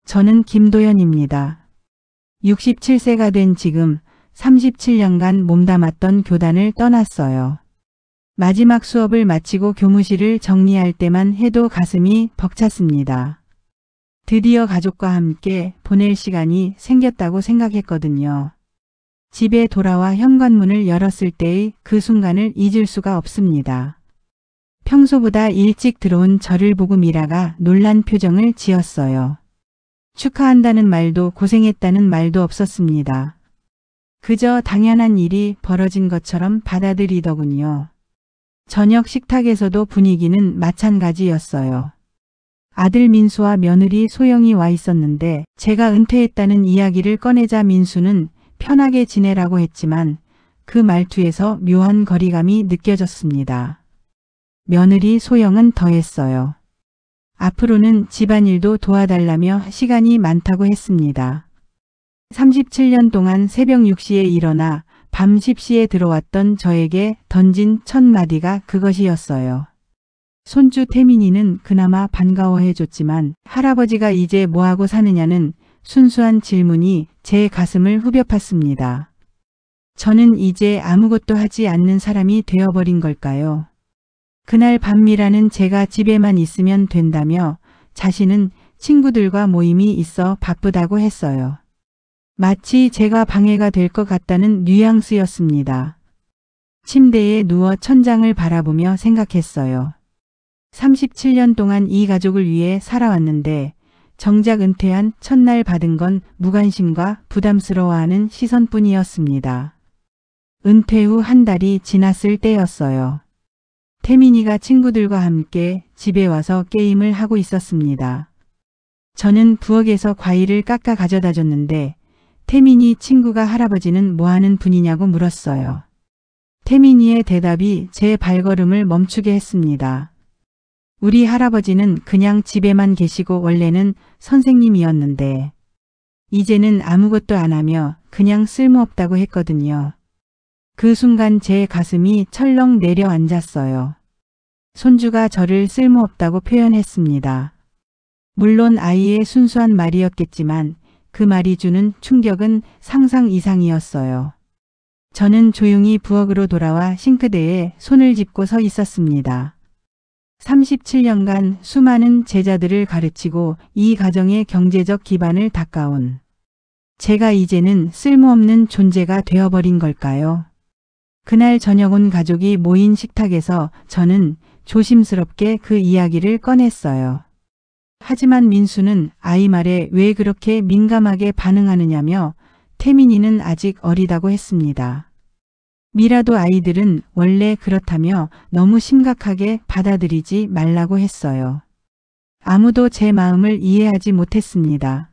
저는 김도연입니다. 67세가 된 지금 37년간 몸담았던 교단을 떠났어요. 마지막 수업을 마치고 교무실을 정리할 때만 해도 가슴이 벅찼습니다. 드디어 가족과 함께 보낼 시간이 생겼다고 생각했거든요. 집에 돌아와 현관문을 열었을 때의 그 순간을 잊을 수가 없습니다. 평소보다 일찍 들어온 저를 보고 미라가 놀란 표정을 지었어요. 축하한다는 말도 고생했다는 말도 없었습니다. 그저 당연한 일이 벌어진 것처럼 받아들이더군요. 저녁 식탁에서도 분위기는 마찬가지였어요. 아들 민수와 며느리 소영이 와 있었는데 제가 은퇴했다는 이야기를 꺼내자 민수는 편하게 지내라고 했지만 그 말투에서 묘한 거리감이 느껴졌습니다. 며느리 소영은 더했어요. 앞으로는 집안일도 도와달라며 시간이 많다고 했습니다. 37년 동안 새벽 6시에 일어나 밤 10시에 들어왔던 저에게 던진 첫 마디가 그것이었어요. 손주 태민이는 그나마 반가워해줬지만 할아버지가 이제 뭐하고 사느냐는 순수한 질문이 제 가슴을 후벼 팠습니다. 저는 이제 아무것도 하지 않는 사람이 되어버린 걸까요? 그날 밤 미라는 제가 집에만 있으면 된다며 자신은 친구들과 모임이 있어 바쁘다고 했어요. 마치 제가 방해가 될 것 같다는 뉘앙스였습니다. 침대에 누워 천장을 바라보며 생각했어요. 37년 동안 이 가족을 위해 살아왔는데 정작 은퇴한 첫날 받은 건 무관심과 부담스러워하는 시선뿐이었습니다. 은퇴 후 한 달이 지났을 때였어요. 태민이가 친구들과 함께 집에 와서 게임을 하고 있었습니다. 저는 부엌에서 과일을 깎아 가져다 줬는데 태민이 친구가 할아버지는 뭐하는 분이냐고 물었어요. 태민이의 대답이 제 발걸음을 멈추게 했습니다. 우리 할아버지는 그냥 집에만 계시고 원래는 선생님이었는데 이제는 아무것도 안 하며 그냥 쓸모없다고 했거든요. 그 순간 제 가슴이 철렁 내려앉았어요. 손주가 저를 쓸모없다고 표현했습니다. 물론 아이의 순수한 말이었겠지만 그 말이 주는 충격은 상상 이상이었어요. 저는 조용히 부엌으로 돌아와 싱크대에 손을 짚고 서 있었습니다. 37년간 수많은 제자들을 가르치고 이 가정의 경제적 기반을 닦아온 제가 이제는 쓸모없는 존재가 되어버린 걸까요? 그날 저녁 온 가족이 모인 식탁에서 저는 조심스럽게 그 이야기를 꺼냈어요. 하지만 민수는 아이 말에 왜 그렇게 민감하게 반응하느냐며 태민이는 아직 어리다고 했습니다. 미라도 아이들은 원래 그렇다며 너무 심각하게 받아들이지 말라고 했어요. 아무도 제 마음을 이해하지 못했습니다.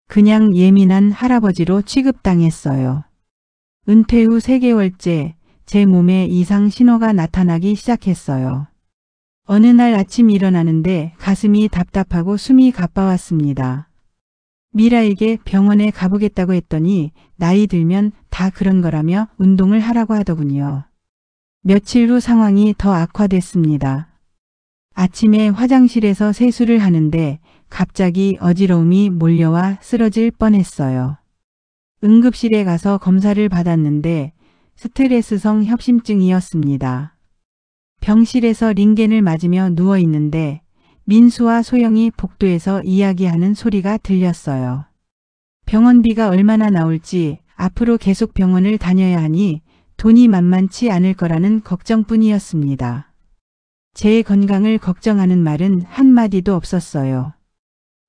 그냥 예민한 할아버지로 취급당했어요. 은퇴 후 3개월째 제 몸에 이상 신호가 나타나기 시작했어요. 어느 날 아침 일어나는데 가슴이 답답하고 숨이 가빠왔습니다. 미라에게 병원에 가보겠다고 했더니 나이 들면 다 그런 거라며 운동을 하라고 하더군요. 며칠 후 상황이 더 악화됐습니다. 아침에 화장실에서 세수를 하는데 갑자기 어지러움이 몰려와 쓰러질 뻔했어요. 응급실에 가서 검사를 받았는데 스트레스성 협심증이었습니다. 병실에서 링겐을 맞으며 누워있는데 민수와 소영이 복도에서 이야기하는 소리가 들렸어요. 병원비가 얼마나 나올지 앞으로 계속 병원을 다녀야 하니 돈이 만만치 않을 거라는 걱정뿐이었습니다. 제 건강을 걱정하는 말은 한마디도 없었어요.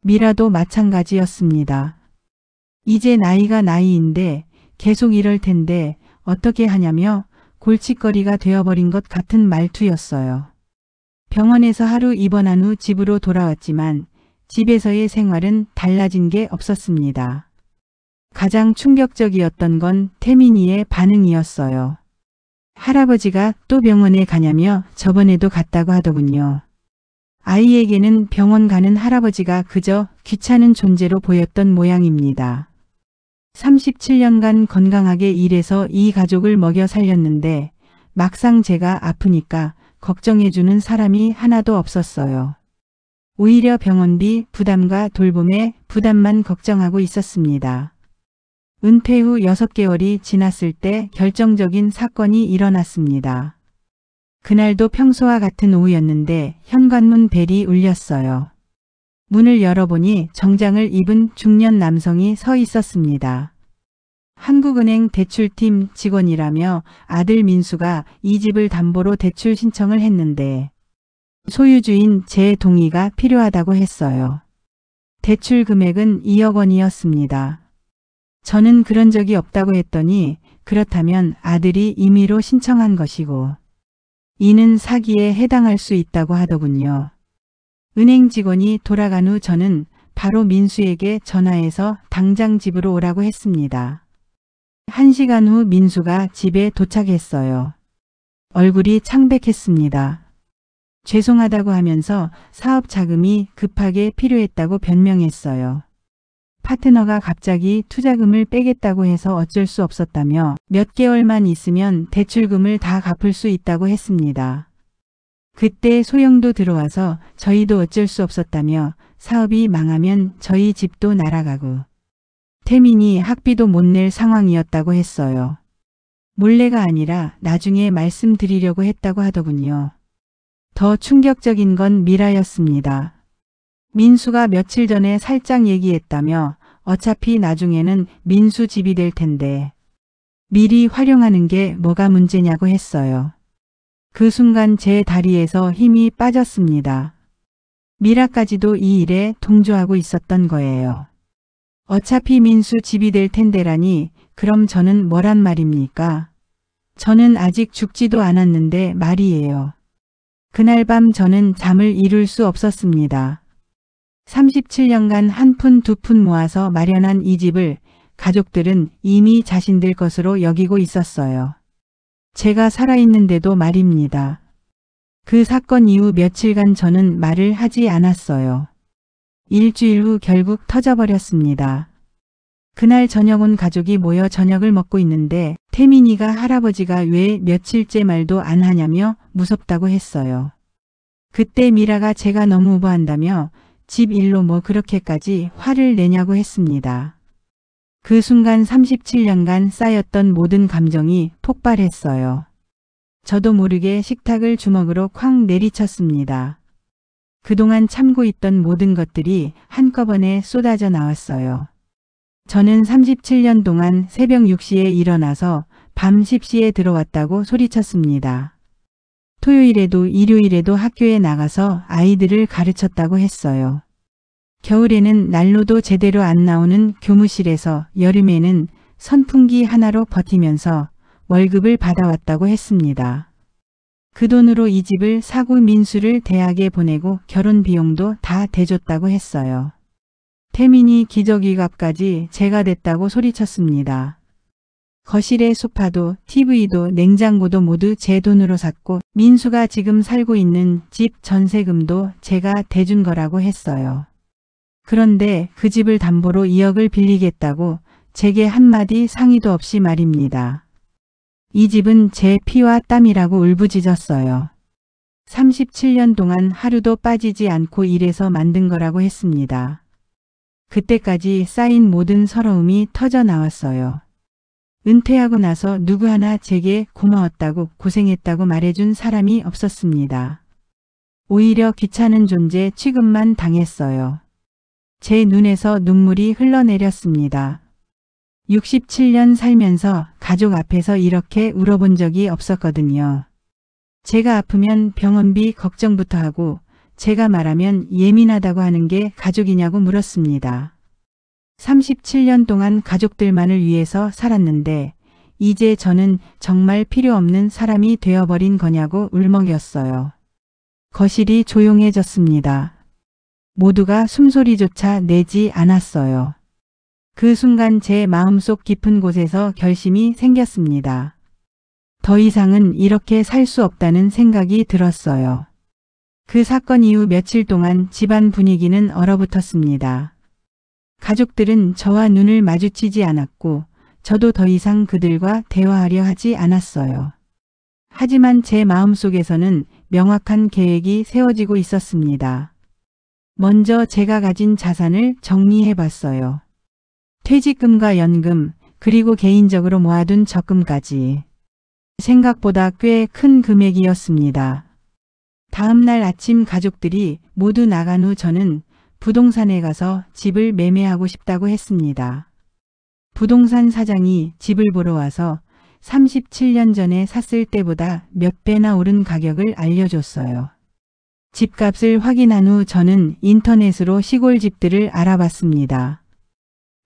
미라도 마찬가지였습니다. 이제 나이가 나이인데 계속 이럴 텐데 어떻게 하냐며 골칫거리가 되어버린 것 같은 말투였어요. 병원에서 하루 입원한 후 집으로 돌아왔지만 집에서의 생활은 달라진 게 없었습니다. 가장 충격적이었던 건 태민이의 반응이었어요. 할아버지가 또 병원에 가냐며 저번에도 갔다고 하더군요. 아이에게는 병원 가는 할아버지가 그저 귀찮은 존재로 보였던 모양입니다. 37년간 건강하게 일해서 이 가족을 먹여 살렸는데 막상 제가 아프니까 걱정해주는 사람이 하나도 없었어요. 오히려 병원비 부담과 돌봄의 부담만 걱정하고 있었습니다. 은퇴 후 6개월이 지났을 때 결정적인 사건이 일어났습니다. 그날도 평소와 같은 오후였는데 현관문 벨이 울렸어요. 문을 열어보니 정장을 입은 중년 남성이 서 있었습니다. 한국은행 대출팀 직원이라며 아들 민수가 이 집을 담보로 대출 신청을 했는데 소유주인 제 동의가 필요하다고 했어요. 대출 금액은 2억 원이었습니다. 저는 그런 적이 없다고 했더니 그렇다면 아들이 임의로 신청한 것이고 이는 사기에 해당할 수 있다고 하더군요. 은행 직원이 돌아간 후 저는 바로 민수에게 전화해서 당장 집으로 오라고 했습니다. 1시간 후 민수가 집에 도착했어요. 얼굴이 창백했습니다. 죄송하다고 하면서 사업 자금이 급하게 필요했다고 변명했어요. 파트너가 갑자기 투자금을 빼겠다고 해서 어쩔 수 없었다며 몇 개월만 있으면 대출금을 다 갚을 수 있다고 했습니다. 그때 소영도 들어와서 저희도 어쩔 수 없었다며 사업이 망하면 저희 집도 날아가고 태민이 학비도 못 낼 상황이었다고 했어요. 몰래가 아니라 나중에 말씀드리려고 했다고 하더군요. 더 충격적인 건 미라였습니다. 민수가 며칠 전에 살짝 얘기했다며 어차피 나중에는 민수 집이 될 텐데 미리 활용하는 게 뭐가 문제냐고 했어요. 그 순간 제 다리에서 힘이 빠졌습니다. 미라까지도 이 일에 동조하고 있었던 거예요. 어차피 민수 집이 될 텐데라니 그럼 저는 뭐란 말입니까? 저는 아직 죽지도 않았는데 말이에요. 그날 밤 저는 잠을 이룰 수 없었습니다. 37년간 한 푼 두 푼 모아서 마련한 이 집을 가족들은 이미 자신들 것으로 여기고 있었어요. 제가 살아있는데도 말입니다. 그 사건 이후 며칠간 저는 말을 하지 않았어요. 일주일 후 결국 터져버렸습니다. 그날 저녁 온 가족이 모여 저녁을 먹고 있는데 태민이가 할아버지가 왜 며칠째 말도 안 하냐며 무섭다고 했어요. 그때 미라가 제가 너무 오버한다며 집 일로 뭐 그렇게까지 화를 내냐고 했습니다. 그 순간 37년간 쌓였던 모든 감정이 폭발했어요. 저도 모르게 식탁을 주먹으로 쾅 내리쳤습니다. 그동안 참고 있던 모든 것들이 한꺼번에 쏟아져 나왔어요. 저는 37년 동안 새벽 6시에 일어나서 밤 10시에 들어왔다고 소리쳤습니다. 토요일에도 일요일에도 학교에 나가서 아이들을 가르쳤다고 했어요. 겨울에는 난로도 제대로 안 나오는 교무실에서 여름에는 선풍기 하나로 버티면서 월급을 받아왔다고 했습니다. 그 돈으로 이 집을 사고 민수를 대학에 보내고 결혼 비용도 다 대줬다고 했어요. 태민이 기저귀값까지 제가 댔다고 소리쳤습니다. 거실의 소파도 TV도 냉장고도 모두 제 돈으로 샀고 민수가 지금 살고 있는 집 전세금도 제가 대준 거라고 했어요. 그런데 그 집을 담보로 2억을 빌리겠다고 제게 한마디 상의도 없이 말입니다. 이 집은 제 피와 땀이라고 울부짖었어요. 37년 동안 하루도 빠지지 않고 일해서 만든 거라고 했습니다. 그때까지 쌓인 모든 서러움이 터져 나왔어요. 은퇴하고 나서 누구 하나 제게 고마웠다고 고생했다고 말해준 사람이 없었습니다. 오히려 귀찮은 존재 취급만 당했어요. 제 눈에서 눈물이 흘러내렸습니다. 67년 살면서 가족 앞에서 이렇게 울어본 적이 없었거든요. 제가 아프면 병원비 걱정부터 하고 제가 말하면 예민하다고 하는 게 가족이냐고 물었습니다. 37년 동안 가족들만을 위해서 살았는데 이제 저는 정말 필요 없는 사람이 되어버린 거냐고 울먹였어요. 거실이 조용해졌습니다. 모두가 숨소리조차 내지 않았어요. 그 순간 제 마음속 깊은 곳에서 결심이 생겼습니다. 더 이상은 이렇게 살 수 없다는 생각이 들었어요. 그 사건 이후 며칠 동안 집안 분위기는 얼어붙었습니다. 가족들은 저와 눈을 마주치지 않았고 저도 더 이상 그들과 대화하려 하지 않았어요. 하지만 제 마음속에서는 명확한 계획이 세워지고 있었습니다. 먼저 제가 가진 자산을 정리해 봤어요. 퇴직금과 연금, 그리고 개인적으로 모아둔 적금까지. 생각보다 꽤 큰 금액이었습니다. 다음 날 아침 가족들이 모두 나간 후 저는 부동산에 가서 집을 매매하고 싶다고 했습니다. 부동산 사장이 집을 보러 와서 37년 전에 샀을 때보다 몇 배나 오른 가격을 알려줬어요. 집값을 확인한 후 저는 인터넷으로 시골 집들을 알아봤습니다.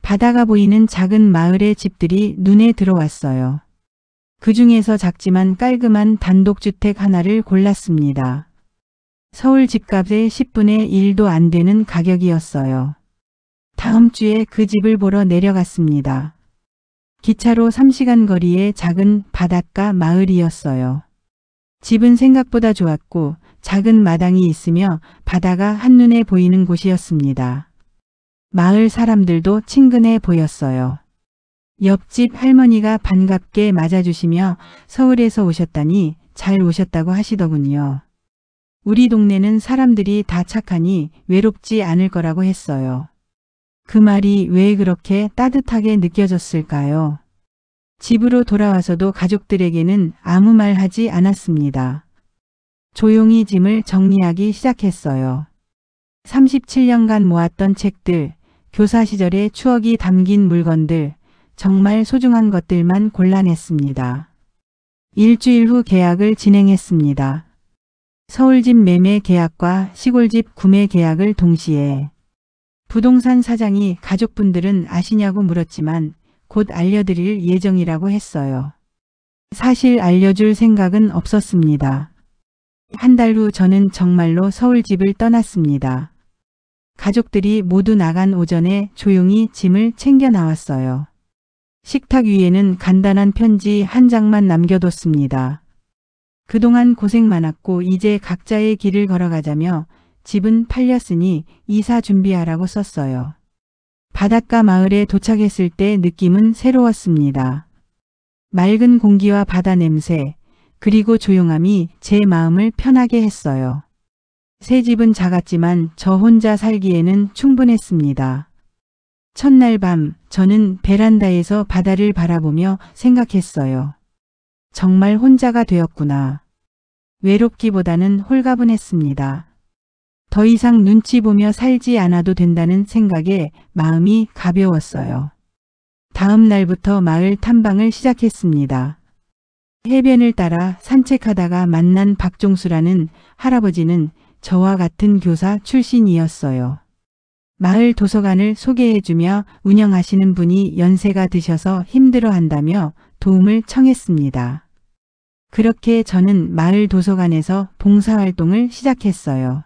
바다가 보이는 작은 마을의 집들이 눈에 들어왔어요. 그 중에서 작지만 깔끔한 단독주택 하나를 골랐습니다. 서울 집값의 10분의 1도 안 되는 가격이었어요. 다음 주에 그 집을 보러 내려갔습니다. 기차로 3시간 거리의 작은 바닷가 마을이었어요. 집은 생각보다 좋았고 작은 마당이 있으며 바다가 한눈에 보이는 곳이었습니다. 마을 사람들도 친근해 보였어요. 옆집 할머니가 반갑게 맞아주시며 서울에서 오셨다니 잘 오셨다고 하시더군요. 우리 동네는 사람들이 다 착하니 외롭지 않을 거라고 했어요. 그 말이 왜 그렇게 따뜻하게 느껴졌을까요? 집으로 돌아와서도 가족들에게는 아무 말 하지 않았습니다. 조용히 짐을 정리하기 시작했어요. 37년간 모았던 책들, 교사 시절의 추억이 담긴 물건들, 정말 소중한 것들만 골라냈습니다. 일주일 후 계약을 진행했습니다. 서울집 매매 계약과 시골집 구매 계약을 동시에. 부동산 사장이 가족분들은 아시냐고 물었지만 곧 알려드릴 예정이라고 했어요. 사실 알려줄 생각은 없었습니다. 한 달 후 저는 정말로 서울집을 떠났습니다. 가족들이 모두 나간 오전에 조용히 짐을 챙겨 나왔어요. 식탁 위에는 간단한 편지 한 장만 남겨뒀습니다. 그동안 고생 많았고 이제 각자의 길을 걸어가자며 집은 팔렸으니 이사 준비하라고 썼어요. 바닷가 마을에 도착했을 때 느낌은 새로웠습니다. 맑은 공기와 바다 냄새, 그리고 조용함이 제 마음을 편하게 했어요. 새 집은 작았지만 저 혼자 살기에는 충분했습니다. 첫날 밤 저는 베란다에서 바다를 바라보며 생각했어요. 정말 혼자가 되었구나. 외롭기보다는 홀가분했습니다. 더 이상 눈치 보며 살지 않아도 된다는 생각에 마음이 가벼웠어요. 다음 날부터 마을 탐방을 시작했습니다. 해변을 따라 산책하다가 만난 박종수라는 할아버지는 저와 같은 교사 출신이었어요. 마을 도서관을 소개해주며 운영하시는 분이 연세가 드셔서 힘들어한다며 도움을 청했습니다. 그렇게 저는 마을 도서관에서 봉사활동을 시작했어요.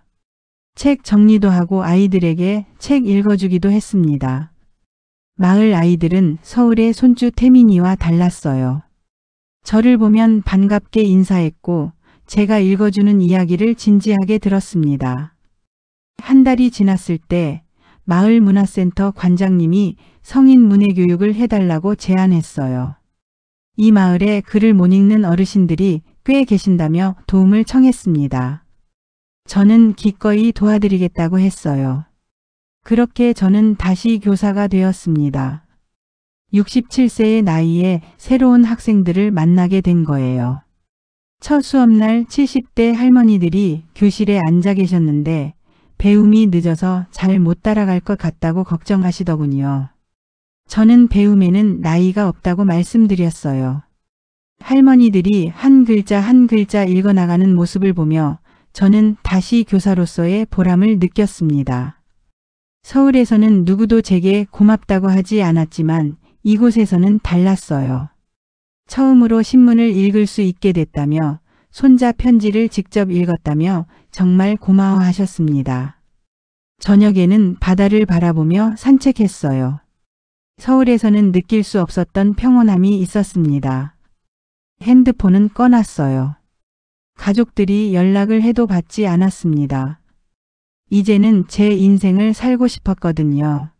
책 정리도 하고 아이들에게 책 읽어주기도 했습니다. 마을 아이들은 서울의 손주 태민이와 달랐어요. 저를 보면 반갑게 인사했고 제가 읽어주는 이야기를 진지하게 들었습니다. 한 달이 지났을 때 마을 문화센터 관장님이 성인 문해교육을 해달라고 제안했어요. 이 마을에 글을 못 읽는 어르신들이 꽤 계신다며 도움을 청했습니다. 저는 기꺼이 도와드리겠다고 했어요. 그렇게 저는 다시 교사가 되었습니다. 67세의 나이에 새로운 학생들을 만나게 된 거예요. 첫 수업날 70대 할머니들이 교실에 앉아 계셨는데 배움이 늦어서 잘 못 따라갈 것 같다고 걱정하시더군요. 저는 배움에는 나이가 없다고 말씀드렸어요. 할머니들이 한 글자 한 글자 읽어나가는 모습을 보며 저는 다시 교사로서의 보람을 느꼈습니다. 서울에서는 누구도 제게 고맙다고 하지 않았지만 이곳에서는 달랐어요. 처음으로 신문을 읽을 수 있게 됐다며 손자 편지를 직접 읽었다며 정말 고마워하셨습니다. 저녁에는 바다를 바라보며 산책했어요. 서울에서는 느낄 수 없었던 평온함이 있었습니다. 핸드폰은 꺼놨어요. 가족들이 연락을 해도 받지 않았습니다. 이제는 제 인생을 살고 싶었거든요.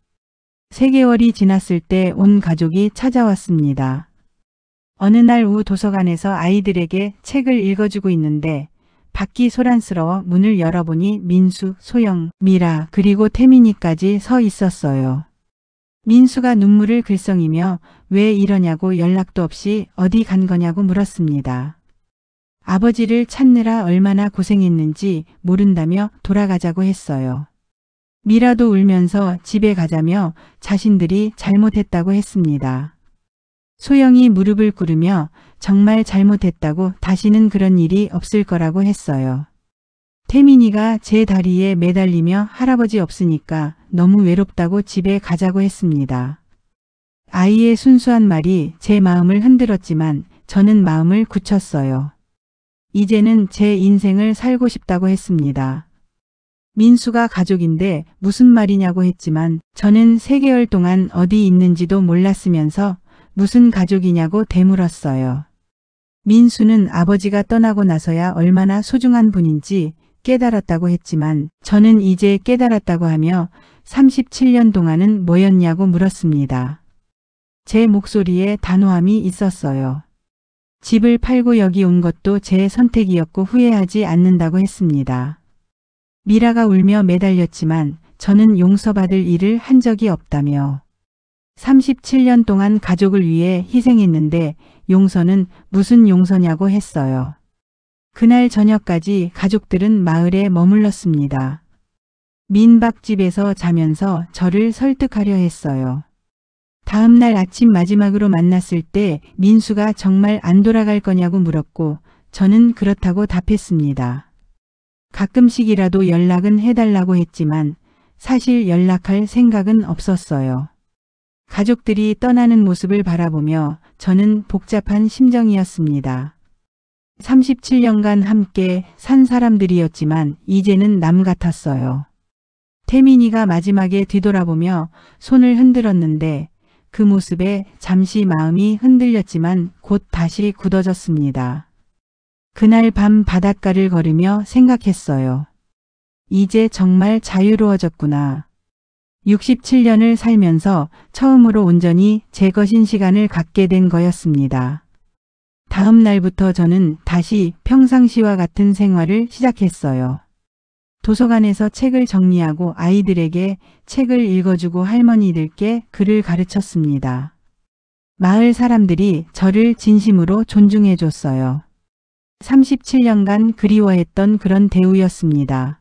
3개월이 지났을 때 온 가족이 찾아왔습니다. 어느 날 오후 도서관에서 아이들에게 책을 읽어주고 있는데 밖이 소란스러워 문을 열어보니 민수, 소영, 미라 그리고 태민이까지 서 있었어요. 민수가 눈물을 글썽이며 왜 이러냐고 연락도 없이 어디 간 거냐고 물었습니다. 아버지를 찾느라 얼마나 고생했는지 모른다며 돌아가자고 했어요. 미라도 울면서 집에 가자며 자신들이 잘못했다고 했습니다. 소영이 무릎을 꿇으며 정말 잘못했다고 다시는 그런 일이 없을 거라고 했어요. 태민이가 제 다리에 매달리며 할아버지 없으니까 너무 외롭다고 집에 가자고 했습니다. 아이의 순수한 말이 제 마음을 흔들었지만 저는 마음을 굳혔어요. 이제는 제 인생을 살고 싶다고 했습니다. 민수가 가족인데 무슨 말이냐고 했지만 저는 3개월 동안 어디 있는지도 몰랐으면서 무슨 가족이냐고 되물었어요. 민수는 아버지가 떠나고 나서야 얼마나 소중한 분인지 깨달았다고 했지만 저는 이제 깨달았다고 하며 37년 동안은 뭐였냐고 물었습니다. 제 목소리에 단호함이 있었어요. 집을 팔고 여기 온 것도 제 선택이었고 후회하지 않는다고 했습니다. 미라가 울며 매달렸지만 저는 용서받을 일을 한 적이 없다며 37년 동안 가족을 위해 희생했는데 용서는 무슨 용서냐고 했어요. 그날 저녁까지 가족들은 마을에 머물렀습니다. 민박집에서 자면서 저를 설득하려 했어요. 다음 날 아침 마지막으로 만났을 때 민수가 정말 안 돌아갈 거냐고 물었고 저는 그렇다고 답했습니다. 가끔씩이라도 연락은 해달라고 했지만 사실 연락할 생각은 없었어요. 가족들이 떠나는 모습을 바라보며 저는 복잡한 심정이었습니다. 37년간 함께 산 사람들이었지만 이제는 남 같았어요. 태민이가 마지막에 뒤돌아보며 손을 흔들었는데 그 모습에 잠시 마음이 흔들렸지만 곧 다시 굳어졌습니다. 그날 밤 바닷가를 걸으며 생각했어요. 이제 정말 자유로워졌구나. 67년을 살면서 처음으로 온전히 제 것인 시간을 갖게 된 거였습니다. 다음 날부터 저는 다시 평상시와 같은 생활을 시작했어요. 도서관에서 책을 정리하고 아이들에게 책을 읽어주고 할머니들께 글을 가르쳤습니다. 마을 사람들이 저를 진심으로 존중해 줬어요. 37년간 그리워했던 그런 대우였습니다.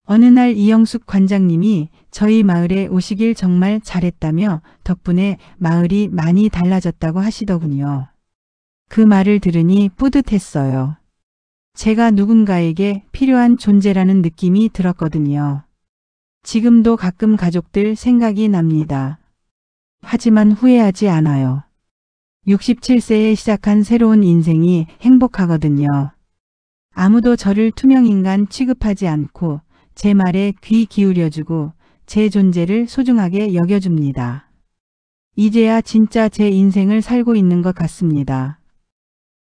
어느 날 이영숙 관장님이 저희 마을에 오시길 정말 잘했다며 덕분에 마을이 많이 달라졌다고 하시더군요. 그 말을 들으니 뿌듯했어요. 제가 누군가에게 필요한 존재라는 느낌이 들었거든요. 지금도 가끔 가족들 생각이 납니다. 하지만 후회하지 않아요. 67세에 시작한 새로운 인생이 행복하거든요. 아무도 저를 투명인간 취급하지 않고 제 말에 귀 기울여주고 제 존재를 소중하게 여겨줍니다. 이제야 진짜 제 인생을 살고 있는 것 같습니다.